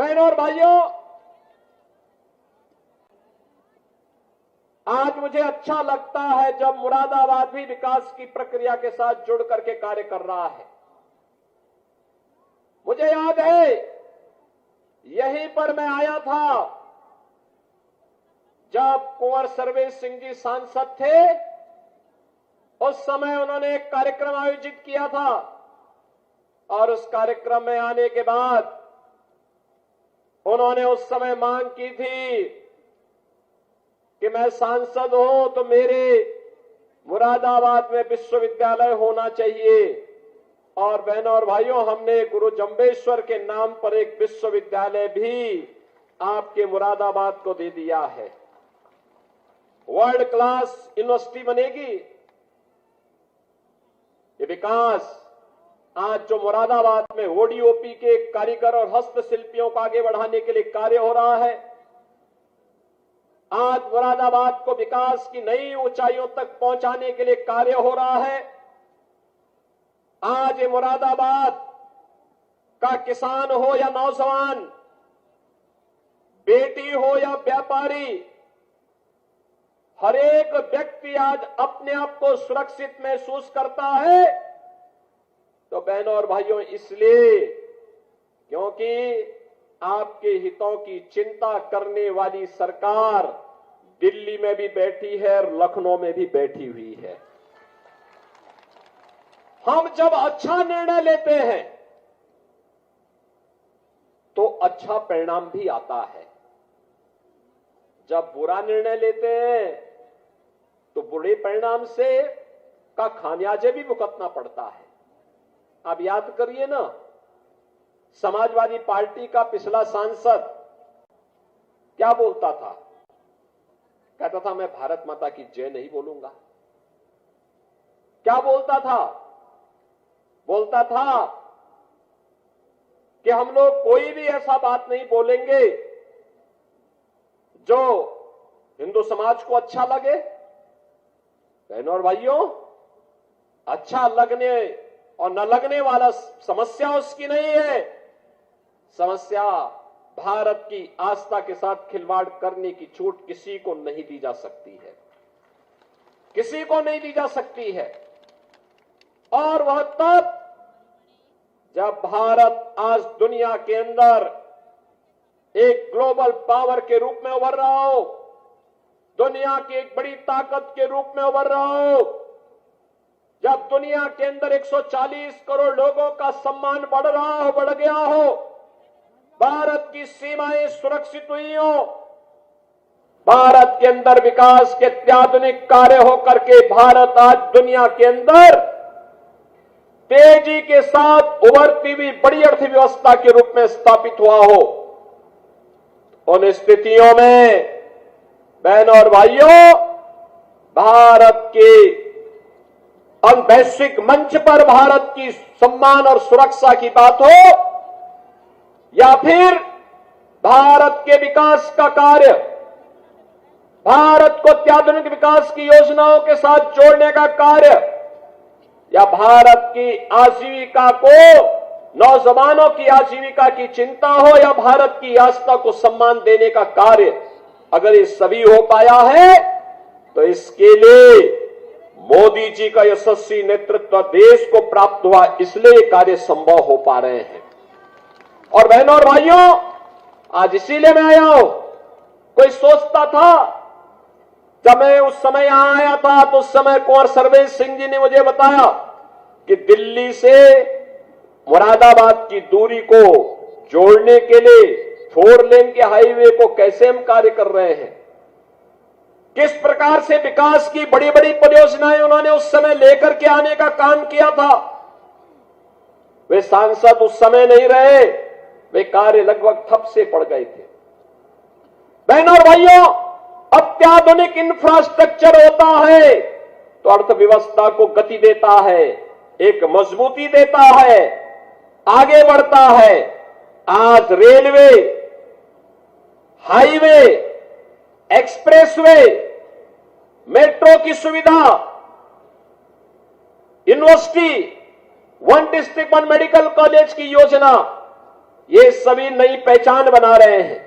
बहनों और भाइयों, आज मुझे अच्छा लगता है जब मुरादाबाद भी विकास की प्रक्रिया के साथ जुड़ करके कार्य कर रहा है। मुझे याद है यहीं पर मैं आया था जब कुंवर सर्वेश सिंह जी सांसद थे। उस समय उन्होंने एक कार्यक्रम आयोजित किया था और उस कार्यक्रम में आने के बाद उन्होंने उस समय मांग की थी कि मैं सांसद हूं तो मेरे मुरादाबाद में विश्वविद्यालय होना चाहिए। और बहनों और भाइयों, हमने गुरु जंबेश्वर के नाम पर एक विश्वविद्यालय भी आपके मुरादाबाद को दे दिया है। वर्ल्ड क्लास यूनिवर्सिटी बनेगी। ये विकास आज जो मुरादाबाद में ओडीओपी के कारीगर और हस्तशिल्पियों को आगे बढ़ाने के लिए कार्य हो रहा है, आज मुरादाबाद को विकास की नई ऊंचाइयों तक पहुंचाने के लिए कार्य हो रहा है। आज ये मुरादाबाद का किसान हो या नौजवान, बेटी हो या व्यापारी, हर एक व्यक्ति आज अपने आप को सुरक्षित महसूस करता है। तो बहनों और भाइयों, इसलिए क्योंकि आपके हितों की चिंता करने वाली सरकार दिल्ली में भी बैठी है और लखनऊ में भी बैठी हुई है। हम जब अच्छा निर्णय लेते हैं तो अच्छा परिणाम भी आता है। जब बुरा निर्णय लेते हैं तो बुरे परिणाम से का खामियाजे भी भुगतना पड़ता है। आप याद करिए ना, समाजवादी पार्टी का पिछला सांसद क्या बोलता था? कहता था मैं भारत माता की जय नहीं बोलूंगा। क्या बोलता था? बोलता था कि हम लोग कोई भी ऐसा बात नहीं बोलेंगे जो हिंदू समाज को अच्छा लगे। बहनों और भाइयों, अच्छा लगने और न लगने वाला समस्या उसकी नहीं है। समस्या भारत की आस्था के साथ खिलवाड़ करने की छूट किसी को नहीं दी जा सकती है, किसी को नहीं दी जा सकती है। और वह तब जब भारत आज दुनिया के अंदर एक ग्लोबल पावर के रूप में उभर रहा हो, दुनिया की एक बड़ी ताकत के रूप में उभर रहा हो, जब दुनिया के अंदर 140 करोड़ लोगों का सम्मान बढ़ रहा हो, बढ़ गया हो, भारत की सीमाएं सुरक्षित हुई हो, भारत के अंदर विकास के अत्याधुनिक कार्य होकर के भारत आज दुनिया के अंदर तेजी के साथ उभरती हुई बड़ी अर्थव्यवस्था के रूप में स्थापित हुआ हो, उन स्थितियों में बहनों और भाइयों, भारत के वैश्विक मंच पर भारत की सम्मान और सुरक्षा की बात हो या फिर भारत के विकास का कार्य, भारत को अत्याधुनिक विकास की योजनाओं के साथ जोड़ने का कार्य, या भारत की आजीविका को, नौजवानों की आजीविका की चिंता हो, या भारत की आस्था को सम्मान देने का कार्य, अगर ये सभी हो पाया है तो इसके लिए मोदी जी का यशस्वी नेतृत्व देश को प्राप्त हुआ, इसलिए कार्य संभव हो पा रहे हैं। और बहनों और भाइयों, आज इसीलिए मैं आया हूं। कोई सोचता था, जब मैं उस समय यहां आया था तो उस समय कुंवर सर्वेश सिंह जी ने मुझे बताया कि दिल्ली से मुरादाबाद की दूरी को जोड़ने के लिए 4 लेन के हाईवे को कैसे हम कार्य कर रहे हैं, किस प्रकार से विकास की बड़ी बड़ी परियोजनाएं उन्होंने उस समय लेकर के आने का काम किया था। वे सांसद उस समय नहीं रहे, वे कार्य लगभग ठप से पड़ गए थे। बहनों और भाइयों, अत्याधुनिक इंफ्रास्ट्रक्चर होता है तो अर्थव्यवस्था को गति देता है, एक मजबूती देता है, आगे बढ़ता है। आज रेलवे, हाईवे, एक्सप्रेसवे, मेट्रो की सुविधा, यूनिवर्सिटी, 1 डिस्ट्रिक्ट 1 मेडिकल कॉलेज की योजना, ये सभी नई पहचान बना रहे हैं।